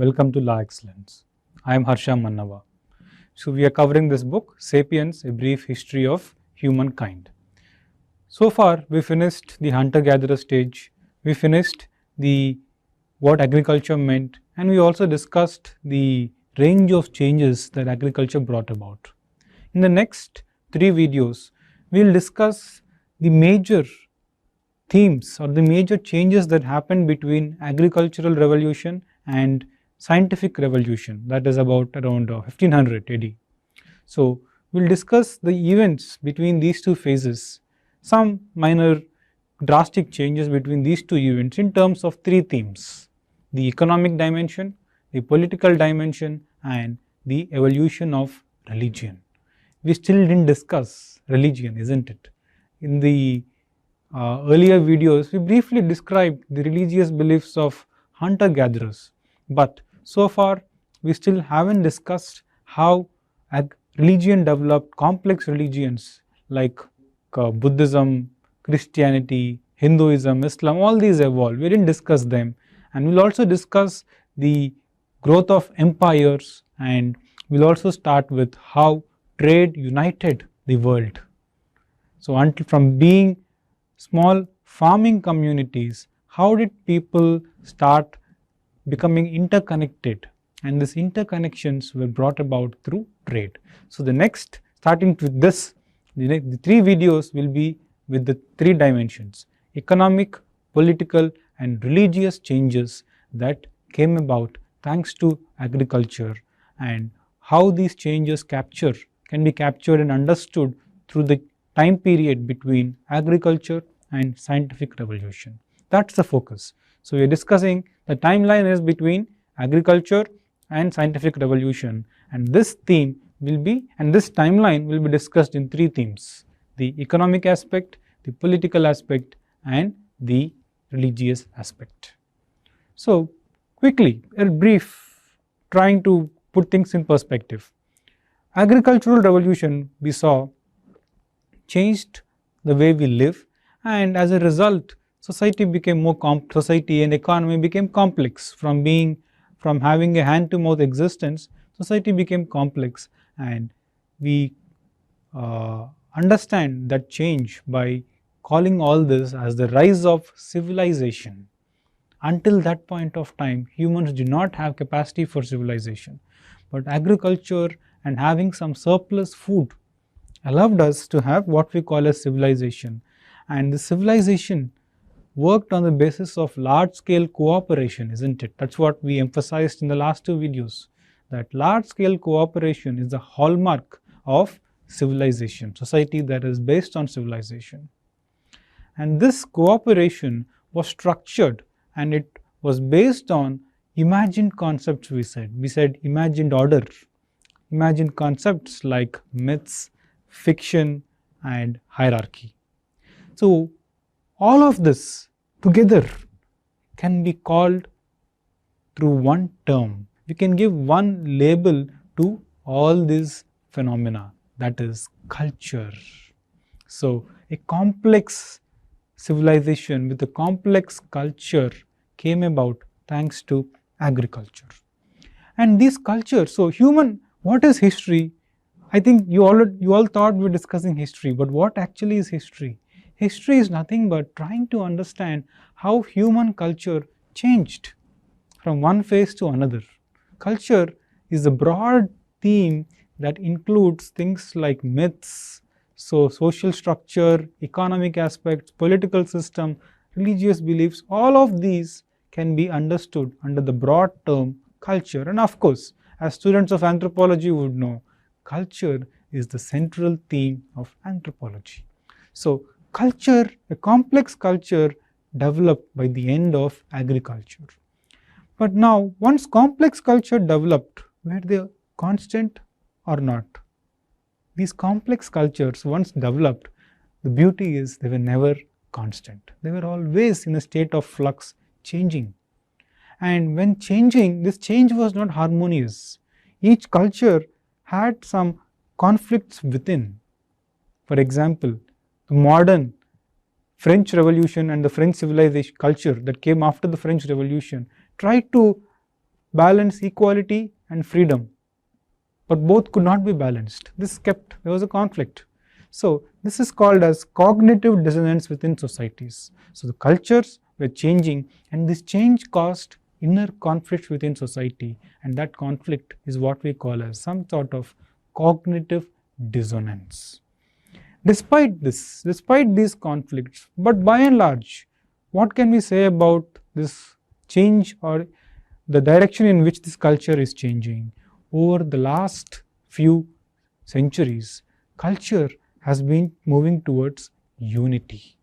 Welcome to La Excellence. I am Harsha Mannava. So, we are covering this book, Sapiens, A Brief History of Humankind. So far, we finished the hunter-gatherer stage, we finished the what agriculture meant, and we also discussed the range of changes that agriculture brought about. In the next 3 videos, we will discuss the major themes or the major changes that happened between agricultural revolution and scientific revolution, that is about around 1500 AD. So, we will discuss the events between these two phases, some minor drastic changes between these two events in terms of 3 themes: the economic dimension, the political dimension, and the evolution of religion. We still didn't discuss religion, isn't it? In the earlier videos, we briefly described the religious beliefs of hunter-gatherers, but so far we still haven't discussed how religion developed, complex religions like Buddhism, Christianity, Hinduism, Islam, all these evolved. We didn't discuss them, and we'll also discuss the growth of empires, and we'll also start with how trade united the world. So, until from being small farming communities, how did people start becoming interconnected, and these interconnections were brought about through trade. So, the next, starting with this, the 3 videos will be with the 3 dimensions: economic, political, and religious changes that came about thanks to agriculture, and how these changes can be captured and understood through the time period between agriculture and scientific revolution. That's the focus. So, we are discussing the timeline is between agriculture and scientific revolution, and this theme will be, and this timeline will be discussed in 3 themes: the economic aspect, the political aspect, and the religious aspect. So, quickly, a brief, trying to put things in perspective. Agricultural revolution, we saw, changed the way we live, and as a result society became more society and economy became complex. From having a hand to mouth existence, society became complex, and we understand that change by calling all this as the rise of civilization. Until that point of time, humans did not have capacity for civilization, but agriculture and having some surplus food allowed us to have what we call as civilization. And the civilization worked on the basis of large scale cooperation, isn't it? That's what we emphasized in the last 2 videos, that large scale cooperation is the hallmark of civilization, society that is based on civilization. And this cooperation was structured, and it was based on imagined concepts. We said imagined order, imagined concepts like myths, fiction, and hierarchy. So, all of this together can be called through one term. We can give one label to all these phenomena, that is culture. So, a complex civilization with a complex culture came about thanks to agriculture. And this culture, so what is history? I think you all thought we were discussing history, but what actually is history? History is nothing but trying to understand how human culture changed from one phase to another. Culture is a broad theme that includes things like myths, so social structure, economic aspects, political system, religious beliefs. All of these can be understood under the broad term culture. And of course, as students of anthropology would know, culture is the central theme of anthropology. So, culture, a complex culture developed by the end of agriculture. But now, once complex culture developed, were they constant or not? These complex cultures, once developed, the beauty is they were never constant. They were always in a state of flux, changing. And when changing, this change was not harmonious. Each culture had some conflicts within. For example, the modern French Revolution and the French civilization culture that came after the French Revolution tried to balance equality and freedom, but both could not be balanced. There was a conflict. So this is called as cognitive dissonance within societies. So the cultures were changing, and this change caused inner conflicts within society, and that conflict is what we call as some sort of cognitive dissonance. Despite these conflicts, but by and large, what can we say about this change or the direction in which this culture is changing? Over the last few centuries, culture has been moving towards unity.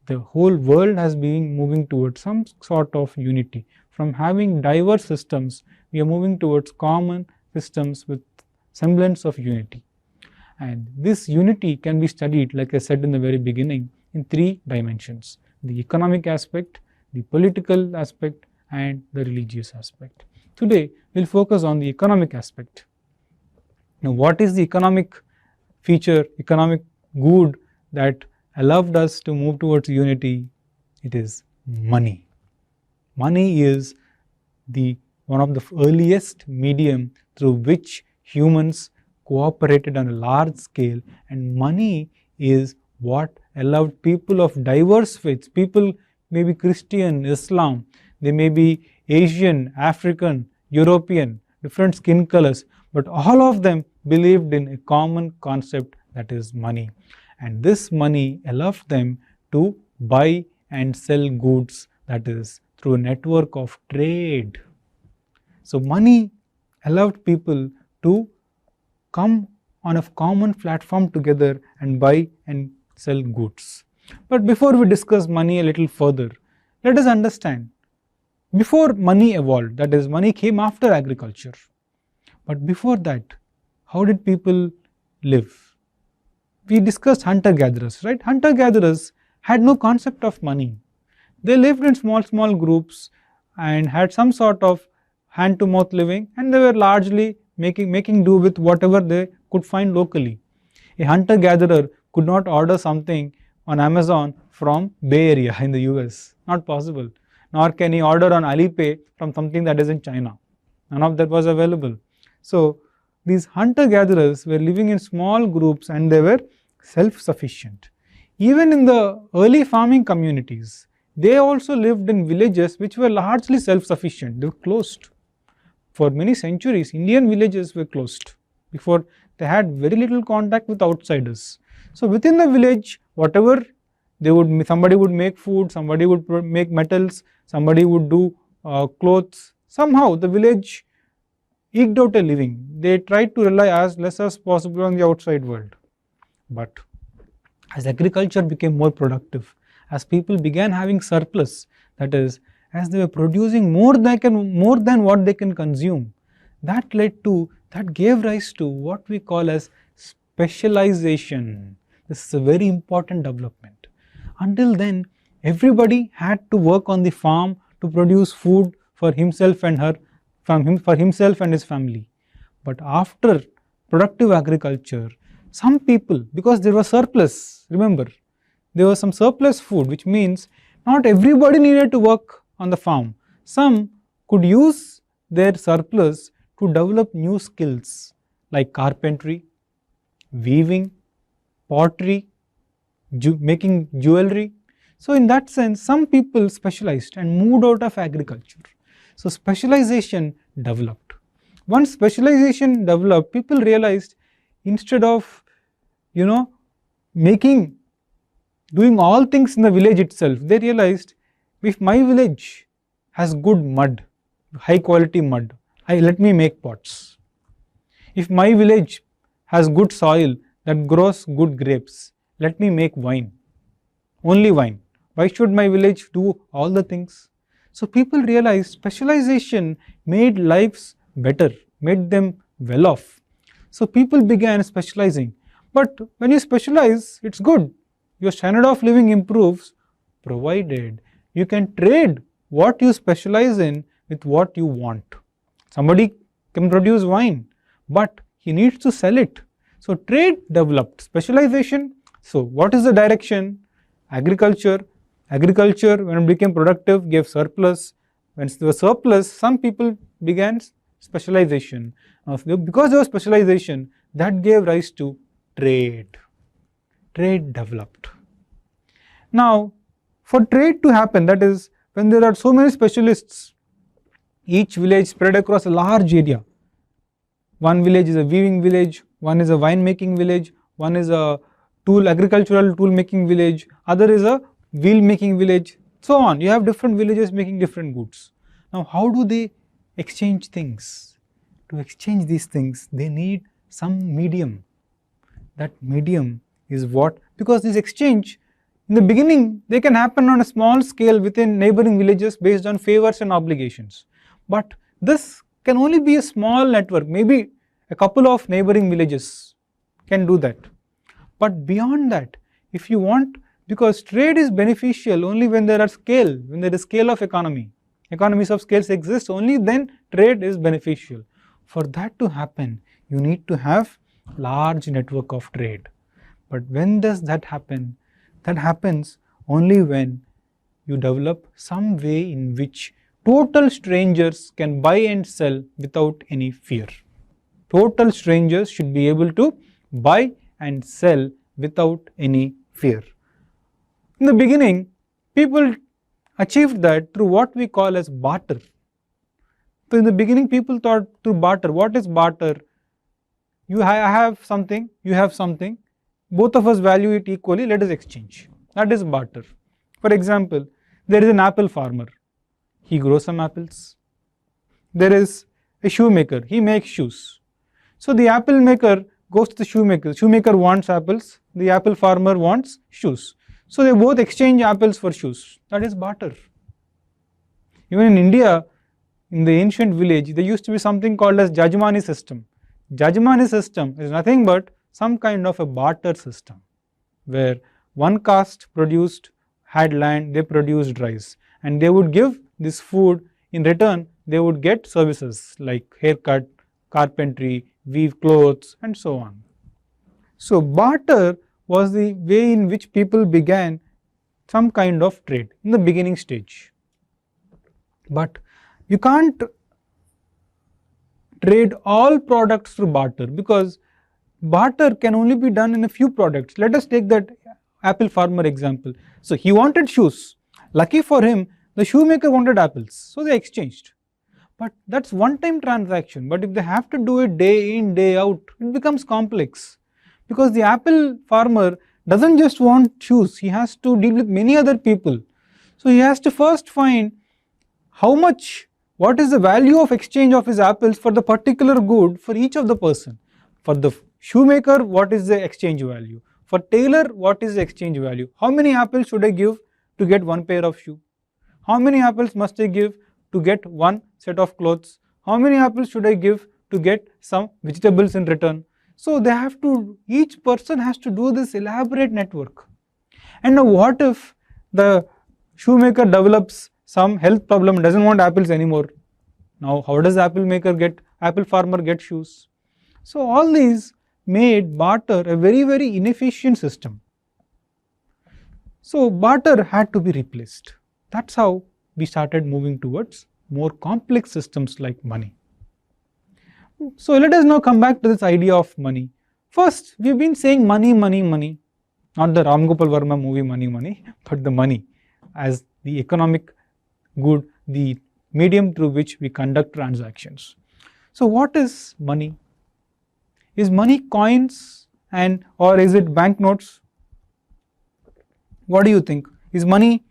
The whole world has been moving towards some sort of unity. From having diverse systems, we are moving towards common systems with semblance of unity. And this unity can be studied, like I said in the very beginning, in three dimensions: the economic aspect, the political aspect, and the religious aspect. Today, we'll focus on the economic aspect. Now, what is the economic feature, economic good that allowed us to move towards unity? It is money. Money is one of the earliest medium through which humans cooperated on a large scale, and money is what allowed people of diverse faiths, people may be Christian, Islam, they may be Asian, African, European, different skin colors, but all of them believed in a common concept, that is money. And this money allowed them to buy and sell goods, that is through a network of trade. So money allowed people to come on a common platform together and buy and sell goods. But before we discuss money a little further, let us understand, before money evolved, that is, money came after agriculture. But before that, how did people live? We discussed hunter-gatherers, right? Hunter-gatherers had no concept of money. They lived in small groups and had some sort of hand-to-mouth living, and they were largely making do with whatever they could find locally. A hunter-gatherer could not order something on Amazon from Bay Area in the US, not possible. Nor can he order on Alipay from something that is in China. None of that was available. So these hunter-gatherers were living in small groups and they were self-sufficient. Even in the early farming communities, they also lived in villages which were largely self-sufficient. They were closed. For many centuries, Indian villages were closed before they had very little contact with outsiders. So within the village, whatever somebody would make food, somebody would make metals, somebody would do clothes. Somehow the village eked out a living. They tried to rely as less as possible on the outside world. But as agriculture became more productive, as people began having surplus, that is, as they were producing more than what they can consume, that gave rise to what we call as specialization. This is a very important development. Until then, everybody had to work on the farm to produce food for himself and his family. But after productive agriculture, some people, because there was surplus, remember, there was some surplus food, which means not everybody needed to work on the farm. Some could use their surplus to develop new skills like carpentry, weaving, pottery, making jewelry. So in that sense, some people specialized and moved out of agriculture. So specialization developed. Once specialization developed, people realized instead of doing all things in the village itself, they realized, if my village has good mud, high quality mud, let me make pots. If my village has good soil that grows good grapes, let me make wine, only wine. Why should my village do all the things? So people realized specialization made lives better, made them well off. So people began specializing. But when you specialize, it's good. Your standard of living improves, provided you can trade what you specialize in with what you want. Somebody can produce wine, but he needs to sell it. So trade developed, specialization. So what is the direction? Agriculture. Agriculture, when it became productive, gave surplus. When there was surplus, some people began specialization. Because there was specialization, that gave rise to trade. Trade developed. Now, for trade to happen, that is, when there are so many specialists, each village spread across a large area. One village is a weaving village, one is a wine making village, one is a agricultural tool making village, other is a wheel making village, so on. You have different villages making different goods. Now, how do they exchange things? To exchange these things, they need some medium. That medium is what, because this exchange, in the beginning, they can happen on a small scale within neighboring villages based on favors and obligations. But this can only be a small network, maybe a couple of neighboring villages can do that. But beyond that, if you want, because trade is beneficial only when there are scale, when there is scale of economy. Economies of scales exist, only then trade is beneficial. For that to happen, you need to have large network of trade. But when does that happen? That happens only when you develop some way in which total strangers can buy and sell without any fear. Total strangers should be able to buy and sell without any fear. In the beginning, people achieved that through what we call as barter. So in the beginning, people thought through barter. What is barter? I have something, you have something, both of us value it equally, let us exchange. That is barter. For example, there is an apple farmer. He grows some apples. There is a shoemaker. He makes shoes. So the apple maker goes to the shoemaker. The shoemaker wants apples. The apple farmer wants shoes. So they both exchange apples for shoes. That is barter. Even in India, in the ancient village, there used to be something called as Jajmani system. Jajmani system is nothing but some kind of a barter system where one caste had land, they produced rice, and they would give this food. In return, they would get services like haircut, carpentry, weave clothes, and so on. So barter was the way in which people began some kind of trade in the beginning stage. But you can't trade all products through barter, because barter can only be done in a few products. Let us take that apple farmer example. So he wanted shoes. Lucky for him, the shoemaker wanted apples. So they exchanged. But that's one time transaction. But if they have to do it day in, day out, it becomes complex. Because the apple farmer doesn't just want shoes, he has to deal with many other people. So he has to first find what is the value of exchange of his apples for the particular good for each of the person. For the shoemaker, what is the exchange value? For tailor, what is the exchange value? How many apples should I give to get one pair of shoe? How many apples must I give to get one set of clothes? How many apples should I give to get some vegetables in return? So they have to, each person has to do this elaborate network. And now what if the shoemaker develops some health problem, doesn't want apples anymore? Now how does the apple farmer get shoes? So all these made barter a very, very inefficient system. So barter had to be replaced. That's how we started moving towards more complex systems like money. So let us now come back to this idea of money. First, we've been saying money, money, money. Not the Ram Gopal Verma movie Money, Money, but the money as the economic good, the medium through which we conduct transactions. So what is money? Is money coins or is it banknotes? What do you think? Is money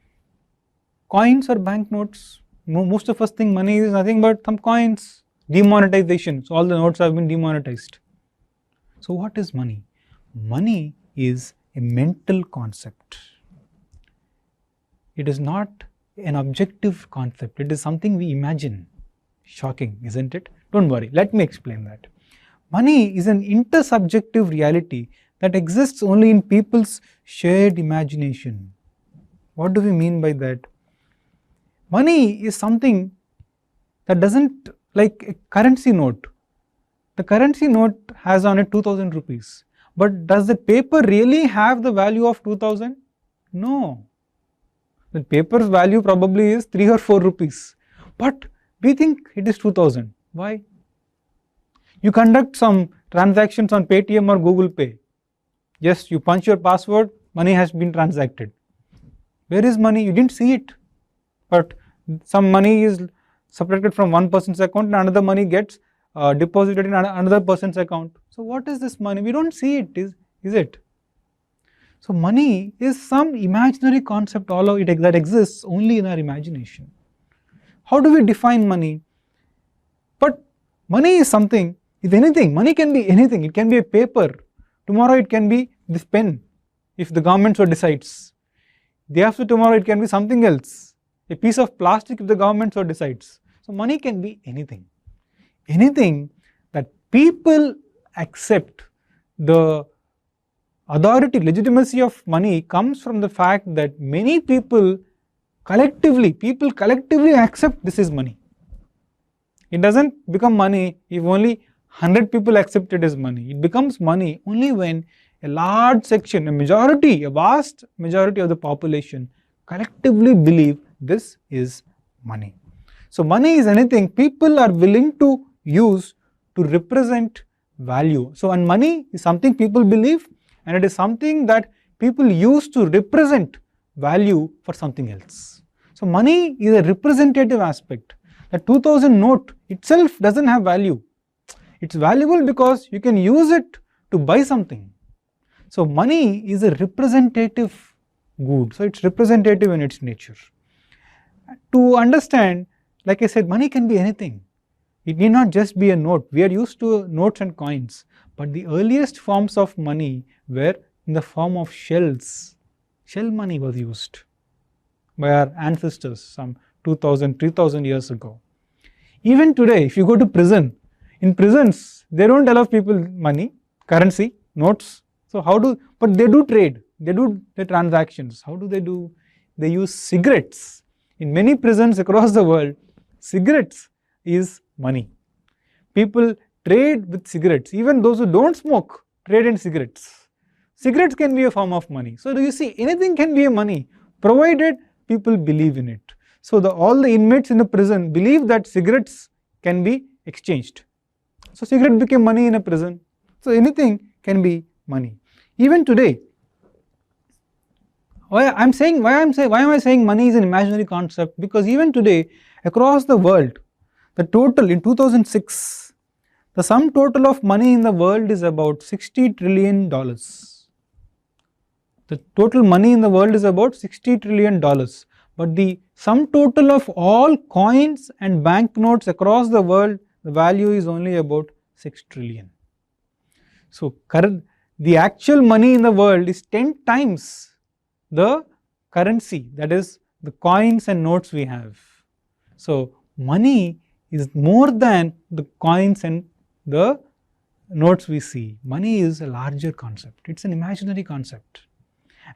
coins or banknotes? Most of us think money is nothing but some coins. Demonetization. So all the notes have been demonetized. So what is money? Money is a mental concept. It is not an objective concept. It is something we imagine. Shocking, isn't it? Don't worry, let me explain that. Money is an intersubjective reality that exists only in people's shared imagination. What do we mean by that? Money is something that doesn't, like a currency note. The currency note has on it 2000 rupees. But does the paper really have the value of 2000? No. The paper's value probably is 3 or 4 rupees. But we think it is 2000. Why? You conduct some transactions on Paytm or Google Pay. Yes, you punch your password, money has been transacted. Where is money? You didn't see it. But some money is subtracted from one person's account and another money gets deposited in another person's account. So what is this money? We don't see it, is it? So money is some imaginary concept that exists only in our imagination. How do we define money? But money is something, is anything. Money can be anything. It can be a paper. Tomorrow it can be this pen, if the government so decides. Day after tomorrow it can be something else. A piece of plastic if the government so decides. So money can be anything. Anything that people accept. The authority, legitimacy of money comes from the fact that many people collectively accept this is money. It doesn't become money if only 100 people accept it as money. It becomes money only when a large section, a vast majority of the population collectively believe this is money. So money is anything people are willing to use to represent value. So and money is something people believe, and it is something that people use to represent value for something else. So money is a representative aspect. The 2000 note itself doesn't have value. It's valuable because you can use it to buy something. So money is a representative good. So it's representative in its nature. To understand, like I said, money can be anything. It need not just be a note. We are used to notes and coins, but the earliest forms of money were in the form of shells. Shell money was used by our ancestors some 2000, 3000 years ago. Even today, if you go to prison, in prisons, they don't allow people money, currency, notes. So but they do trade, they do the transactions. How do? They use cigarettes. In many prisons across the world, cigarettes is money. People trade with cigarettes. Even those who don't smoke trade in cigarettes. Cigarettes can be a form of money. So do you see, anything can be a money, provided people believe in it. So all the inmates in the prison believe that cigarettes can be exchanged. So cigarette became money in a prison. So anything can be money. Even today, why am I saying money is an imaginary concept? Because even today, across the world, the total in 2006, the sum total of money in the world is about $60 trillion. The total money in the world is about $60 trillion. But the sum total of all coins and banknotes across the world, the value is only about 6 trillion. So the actual money in the world is 10 times the currency, that is the coins and notes we have. So money is more than the coins and the notes we see. Money is a larger concept. It's an imaginary concept.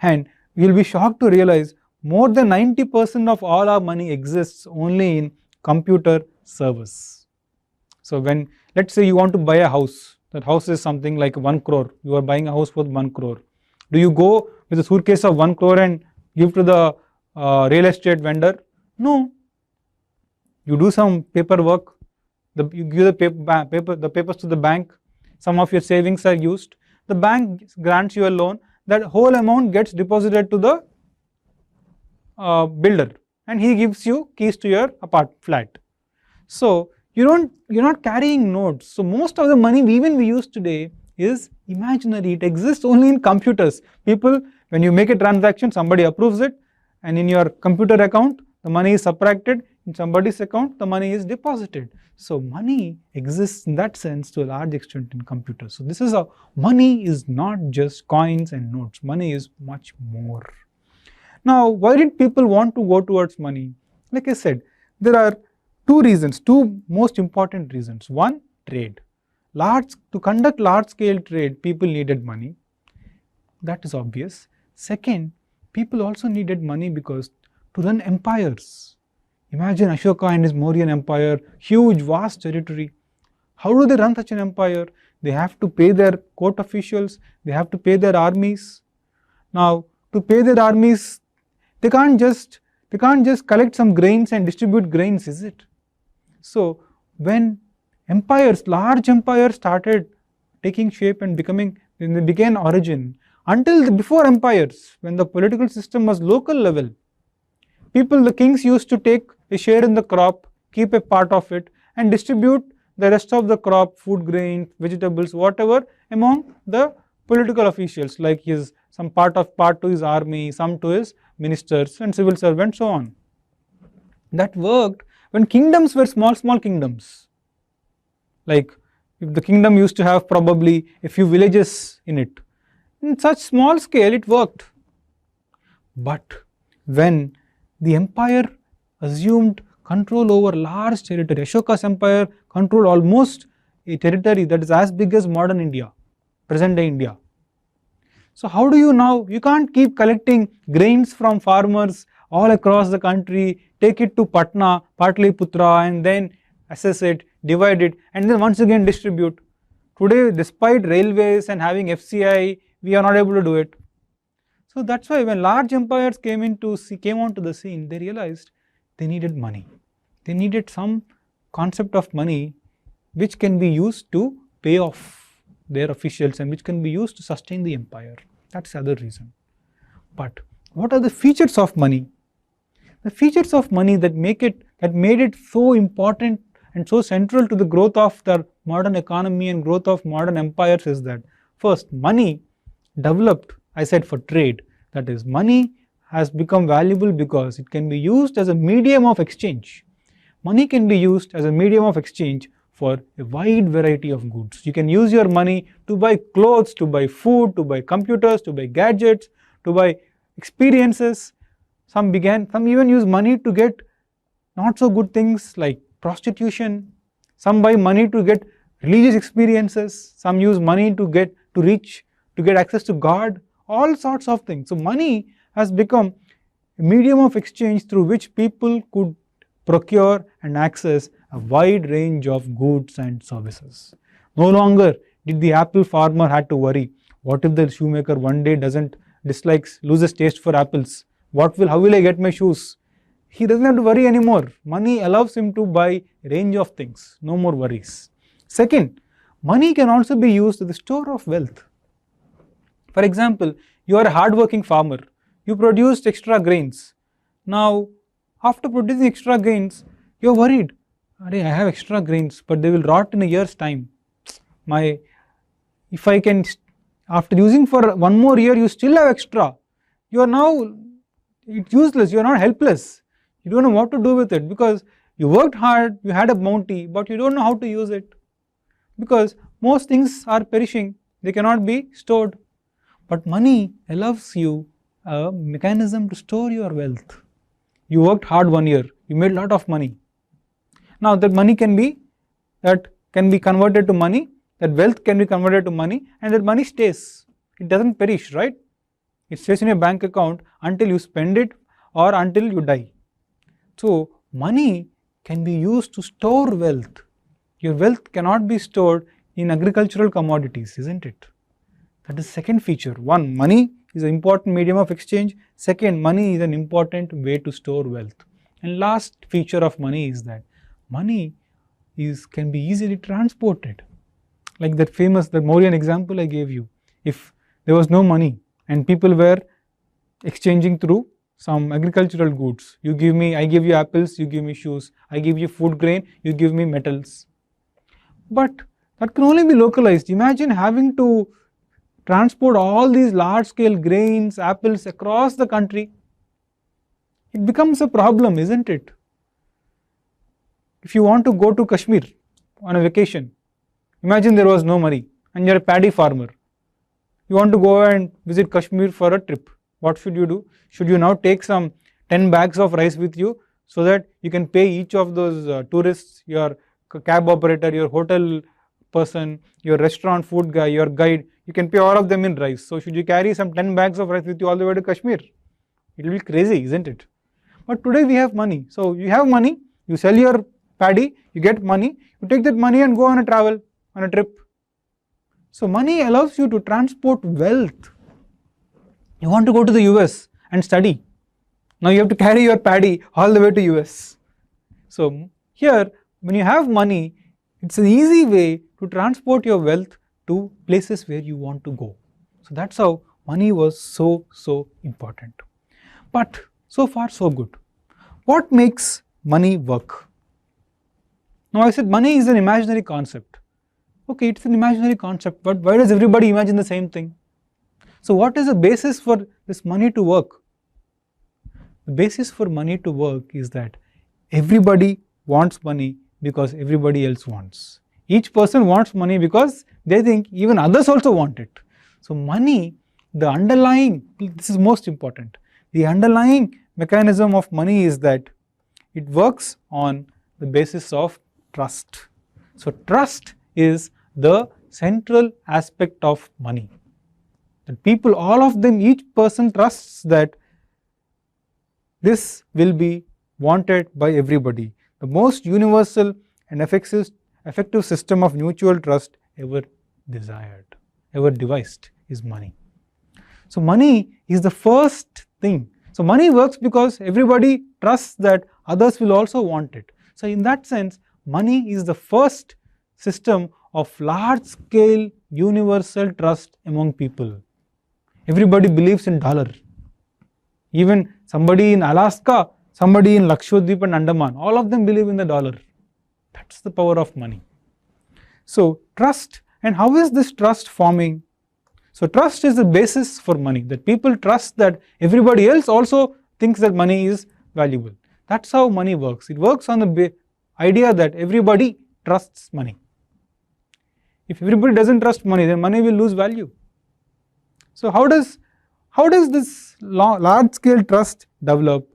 And you'll be shocked to realize more than 90% of all our money exists only in computer servers. So when, let's say you want to buy a house, that house is something like 1 crore. You are buying a house for 1 crore. Do you go with a suitcase of 1 crore and give to the real estate vendor? No. You do some paperwork. You give the papers to the bank. Some of your savings are used. The bank grants you a loan. That whole amount gets deposited to the builder, and he gives you keys to your flat. So you're not carrying notes. So most of the money we use today is imaginary. It exists only in computers. People, when you make a transaction, somebody approves it, and in your computer account, the money is subtracted. In somebody's account, the money is deposited. So money exists in that sense to a large extent in computers. So this is how money is not just coins and notes. Money is much more. Now, why did people want to go towards money? Like I said, there are two most important reasons. One, trade. To conduct large-scale trade, people needed money. That is obvious. Second, people also needed money because to run empires. Imagine Ashoka and his Mauryan empire, huge, vast territory. How do they run such an empire? They have to pay their court officials, they have to pay their armies. Now, to pay their armies, they can't just collect some grains and distribute grains, is it? So when empires, large empires started taking shape and when they began origin, before empires, when the political system was local level, the kings used to take a share in the crop, keep a part of it, and distribute the rest of the crop, food grain, vegetables, whatever, among the political officials, like some part to his army, some to his ministers and civil servants, so on. That worked when kingdoms were small kingdoms. Like if the kingdom used to have probably a few villages in it, in such small scale it worked. But when the empire assumed control over large territory, Ashoka's empire controlled almost a territory that is as big as modern India, present day India. So how do you can't keep collecting grains from farmers all across the country, take it to Patna, Patliputra, and then assess it, divide it, and then once again distribute. Today, despite railways and having FCI, we are not able to do it. So that's why when large empires came onto the scene, they realized they needed money. They needed some concept of money which can be used to pay off their officials and which can be used to sustain the empire. That's the other reason. But what are the features of money? The features of money that made it so important and so central to the growth of the modern economy and growth of modern empires is that first, money developed, I said, for trade. That is, money has become valuable because it can be used as a medium of exchange. Money can be used as a medium of exchange for a wide variety of goods. You can use your money to buy clothes, to buy food, to buy computers, to buy gadgets, to buy experiences. Some even use money to get not so good things like prostitution. Some buy money to get religious experiences. Some use money to get access to God, all sorts of things. So money has become a medium of exchange through which people could procure and access a wide range of goods and services. No longer did the apple farmer had to worry, what if the shoemaker one day loses taste for apples? How will I get my shoes? He doesn't have to worry anymore. Money allows him to buy a range of things, no more worries. Second, money can also be used as a store of wealth. For example, you are a hard-working farmer. You produced extra grains. Now, after producing extra grains, you are worried. I have extra grains, but they will rot in a year's time. After using for one more year, you still have extra. It's useless. You are not helpless. You don't know what to do with it because you worked hard, you had a bounty, but you don't know how to use it. Because most things are perishing. They cannot be stored. But money allows you a mechanism to store your wealth. You worked hard 1 year, you made a lot of money. Now that can be converted to money, that wealth can be converted to money, and that money stays. It doesn't perish, right? It stays in your bank account until you spend it or until you die. So money can be used to store wealth. Your wealth cannot be stored in agricultural commodities, isn't it? That is the second feature. One, money is an important medium of exchange. Second, money is an important way to store wealth. And last feature of money is that money can be easily transported. Like the Mauryan example I gave you. If there was no money and people were exchanging through some agricultural goods, I give you apples, you give me shoes, I give you food grain, you give me metals. But that can only be localized. Imagine having to transport all these large scale grains, apples across the country. It becomes a problem, isn't it? If you want to go to Kashmir on a vacation, imagine there was no money and you're a paddy farmer. You want to go and visit Kashmir for a trip. What should you do? Should you now take some 10 bags of rice with you so that you can pay each of those tourists, your cab operator, your hotel person, your restaurant food guy, your guide, you can pay all of them in rice. So should you carry some 10 bags of rice with you all the way to Kashmir? It will be crazy, isn't it? But today we have money. So you have money, you sell your paddy, you get money, you take that money and go on a trip. So money allows you to transport wealth. You want to go to the US and study. Now you have to carry your paddy all the way to US. So here when you have money, it's an easy way to transport your wealth to places where you want to go. So that's how money was so important. But so far so good. What makes money work? Now I said money is an imaginary concept. Okay, it's an imaginary concept, but why does everybody imagine the same thing? So what is the basis for this money to work? The basis for money to work is that everybody wants money because everybody else wants. Each person wants money because they think even others also want it. So money, the underlying, this is most important, the underlying mechanism of money is that it works on the basis of trust. So trust is the central aspect of money. That people, all of them, each person trusts that this will be wanted by everybody. The most universal and effective system of mutual trust ever desired, ever devised is money. So money is the first thing. So money works because everybody trusts that others will also want it. So in that sense, money is the first system of large scale universal trust among people. Everybody believes in dollar. Even somebody in Alaska, somebody in Lakshadweep and Andaman, all of them believe in the dollar. That's the power of money. So trust, and how is this trust forming? So trust is the basis for money, that people trust that everybody else also thinks that money is valuable. That's how money works. It works on the idea that everybody trusts money. If everybody doesn't trust money, then money will lose value. So how does this large scale trust develop?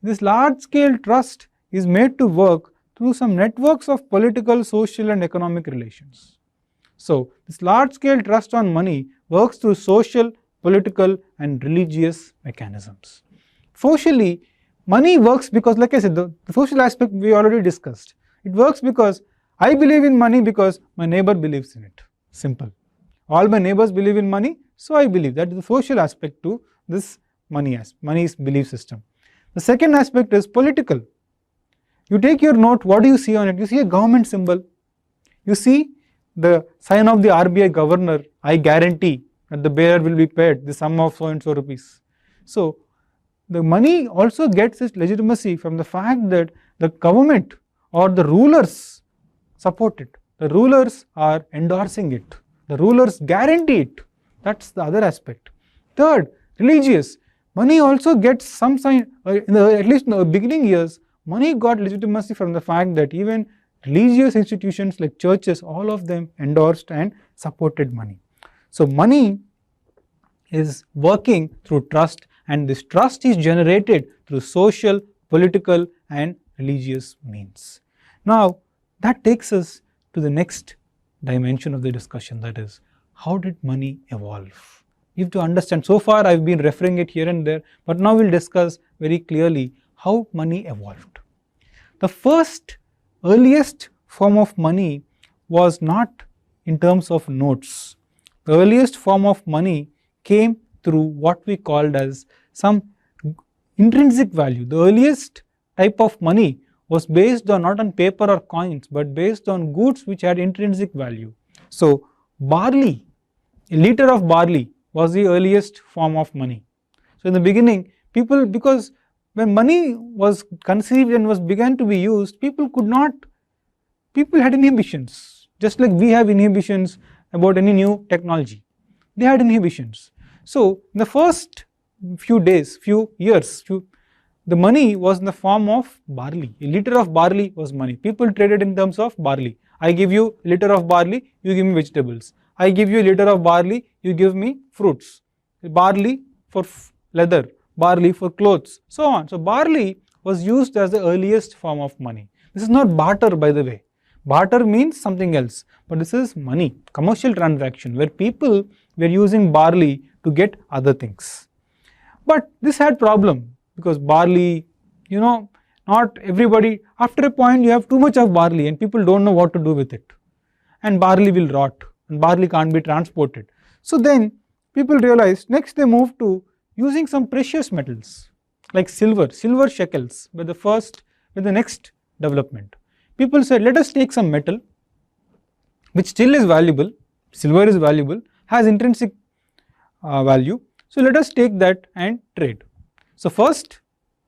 This large scale trust is made to work through some networks of political, social and economic relations. So this large scale trust on money works through social, political and religious mechanisms. Socially, money works because, like I said, the social aspect we already discussed. It works because I believe in money because my neighbor believes in it. Simple. All my neighbors believe in money, so I believe. That is the social aspect to this money's belief system. The second aspect is political. You take your note, what do you see on it? You see a government symbol. You see the sign of the RBI governor, I guarantee that the bearer will be paid the sum of so and so rupees. So the money also gets its legitimacy from the fact that the government or the rulers support it. The rulers are endorsing it. The rulers guarantee it. That's the other aspect. Third, religious. Money also gets some sign, at least in the beginning years, money got legitimacy from the fact that even religious institutions like churches, all of them endorsed and supported money. So money is working through trust, and this trust is generated through social, political and religious means. Now that takes us to the next dimension of the discussion, that is, how did money evolve? You have to understand, so far I have been referring it here and there, but now we will discuss very clearly how money evolved. The first earliest form of money was not in terms of notes. The earliest form of money came through what we called as some intrinsic value. The earliest type of money was based on not on paper or coins, but based on goods which had intrinsic value. So barley, a liter of barley was the earliest form of money. So in the beginning, people, because when money was conceived and began to be used, people had inhibitions, just like we have inhibitions about any new technology. They had inhibitions. So in the first few days, few years, the money was in the form of barley. A liter of barley was money. People traded in terms of barley. I give you a liter of barley, you give me vegetables. I give you a liter of barley, you give me fruits. Barley for leather, barley for clothes, so on. So barley was used as the earliest form of money. This is not barter, by the way. Barter means something else, but this is money, commercial transaction, where people were using barley to get other things. But this had problem, because barley, not everybody, after a point you have too much of barley and people don't know what to do with it. And barley will rot, and barley can't be transported. So then people realized, next they moved to using some precious metals like silver shekels were the next development. people said, let us take some metal which still is valuable, silver is valuable, has intrinsic value. So let us take that and trade. So first,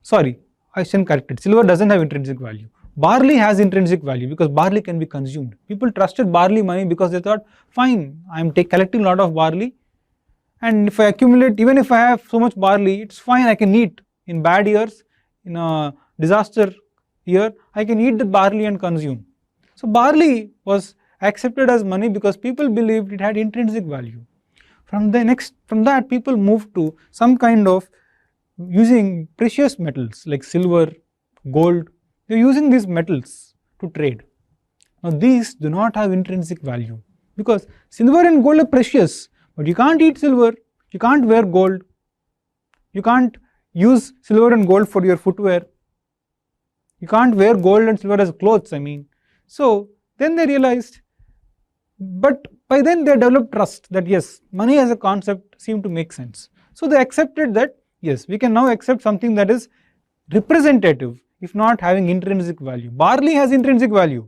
sorry, I shouldn't correct it. Silver doesn't have intrinsic value. Barley has intrinsic value because barley can be consumed. People trusted barley money because they thought, fine, I am collecting a lot of barley, and if I accumulate, even if I have so much barley, it's fine, I can eat. In bad years, in a disaster year, I can eat the barley and consume. So barley was accepted as money because people believed it had intrinsic value. From that, people moved to some kind of using precious metals like silver, gold. They're using these metals to trade. Now these do not have intrinsic value because silver and gold are precious, but you can't eat silver, you can't wear gold, you can't use silver and gold for your footwear, you can't wear gold and silver as clothes, I mean. So then they realized, but by then they developed trust that yes, money as a concept seemed to make sense. So they accepted that yes, we can now accept something that is representative, if not having intrinsic value. Barley has intrinsic value,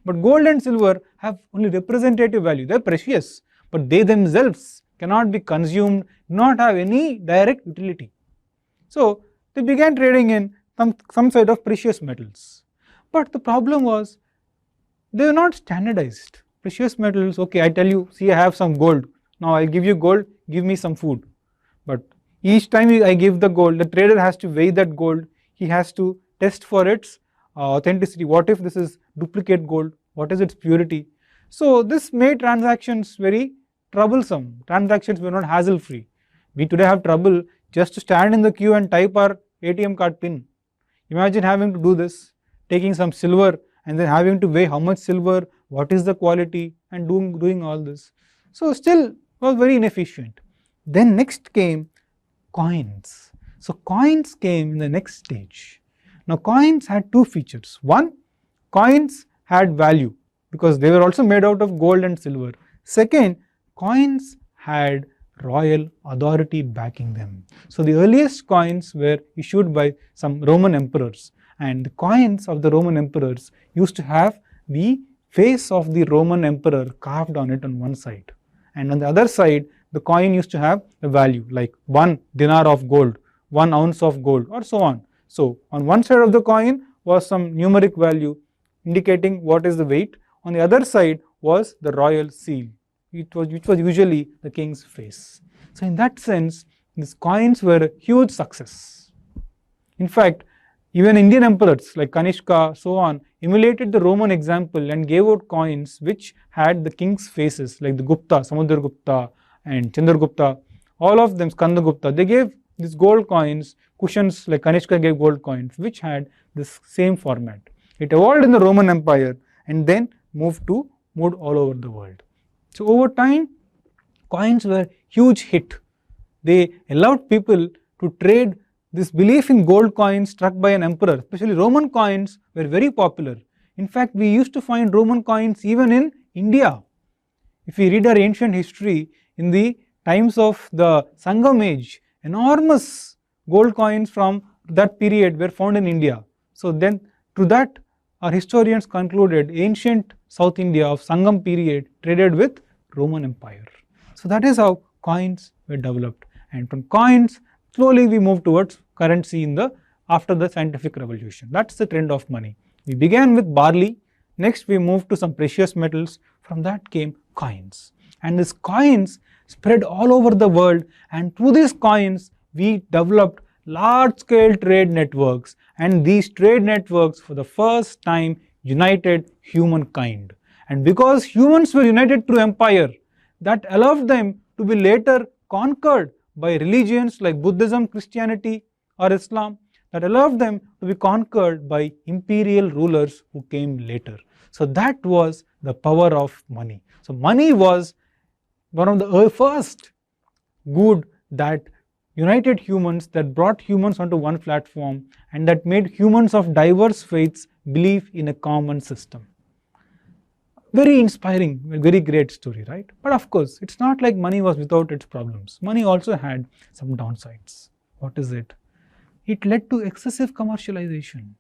but gold and silver have only representative value. They are precious, but they themselves cannot be consumed, not have any direct utility. So they began trading in some sort of precious metals. But the problem was, they were not standardized. Precious metals, okay, I tell you, see, I have some gold. Now I give you gold, give me some food. But each time I give the gold, the trader has to weigh that gold. He has to test for its authenticity. What if this is duplicate gold? What is its purity? So this made transactions very troublesome. Transactions were not hassle free. We today have trouble just to stand in the queue and type our ATM card pin. Imagine having to do this, taking some silver and then having to weigh how much silver, what is the quality, and doing all this. So still was very inefficient. Then next came coins. So coins came in the next stage. Now coins had two features. One, coins had value because they were also made out of gold and silver. Second, coins had royal authority backing them. So the earliest coins were issued by some Roman emperors, and the coins of the Roman emperors used to have the face of the Roman emperor carved on it on one side, and on the other side the coin used to have a value like 1 dinar of gold, 1 ounce of gold, or so on. So on one side of the coin was some numeric value indicating what is the weight. On the other side was the royal seal, which was usually the king's face. So in that sense, these coins were a huge success. In fact, even Indian emperors like Kanishka, so on, emulated the Roman example and gave out coins which had the king's faces, like the Gupta, Samudragupta and Chandragupta, all of them, Skandagupta. They gave these gold coins, cushions like Kanishka gave gold coins, which had this same format. It evolved in the Roman Empire and then moved all over the world. So over time, coins were huge hit. They allowed people to trade. This belief in gold coins struck by an emperor, especially Roman coins, were very popular. In fact, we used to find Roman coins even in India. If we read our ancient history, in the times of the Sangam age, enormous gold coins from that period were found in India. So then, to that, our historians concluded ancient South India of Sangam period traded with Roman Empire. So that is how coins were developed, and from coins, slowly we moved towards currency after the scientific revolution. That's the trend of money. We began with barley, next we moved to some precious metals, from that came coins. And these coins spread all over the world, and through these coins we developed large scale trade networks, and these trade networks for the first time united humankind. And because humans were united through empire, that allowed them to be later conquered by religions like Buddhism, Christianity or Islam, that allowed them to be conquered by imperial rulers who came later. So that was the power of money. So money was one of the first good that united humans, that brought humans onto one platform, and that made humans of diverse faiths believe in a common system. Very inspiring, very great story, right? But of course, it's not like money was without its problems. Money also had some downsides. What is it? It led to excessive commercialization.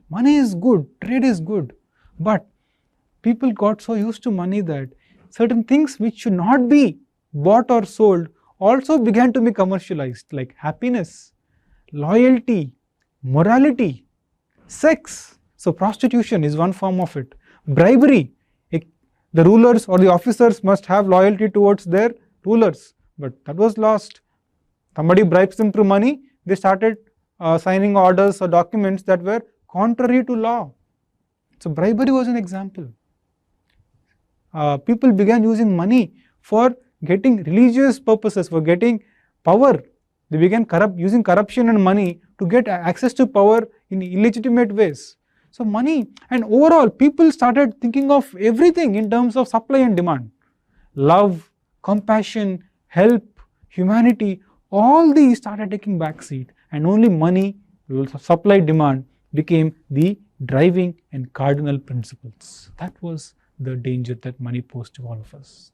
Money is good, trade is good, But people got so used to money that certain things which should not be bought or sold also began to be commercialized, like happiness, loyalty, morality, sex. So prostitution is one form of it. Bribery. The rulers or the officers must have loyalty towards their rulers, but that was lost. Somebody bribes them through money, they started signing orders or documents that were contrary to law. So bribery was an example. People began using money for getting religious purposes, for getting power. They began using corruption and money to get access to power in illegitimate ways. So money, and overall people started thinking of everything in terms of supply and demand. Love, compassion, help, humanity, all these started taking backseat, and only money, supply, demand became the driving and cardinal principles. That was the danger that money posed to all of us.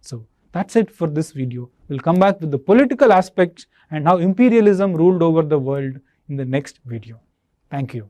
So that's it for this video. We'll come back with the political aspects and how imperialism ruled over the world in the next video. Thank you.